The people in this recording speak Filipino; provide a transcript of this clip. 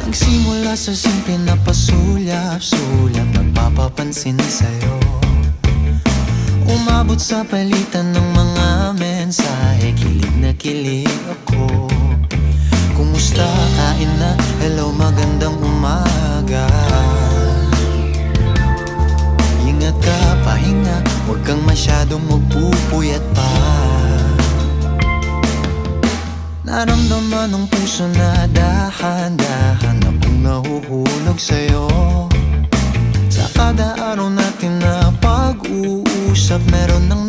Nagsimula sa simple na pasulyap-sulyap, nagpapapansin sa'yo. Umabot sa palitan ng mga mensahe, kilig na kilig ako. Kumusta, kain na, hello, magandang umaga. Ingat ka, pahinga, huwag kang masyadong magpupuyat pa. Naramdaman ng puso na dahan-dahan akong nahuhulog sa'yo. Sa kada araw natin na pag-uusap, meron ng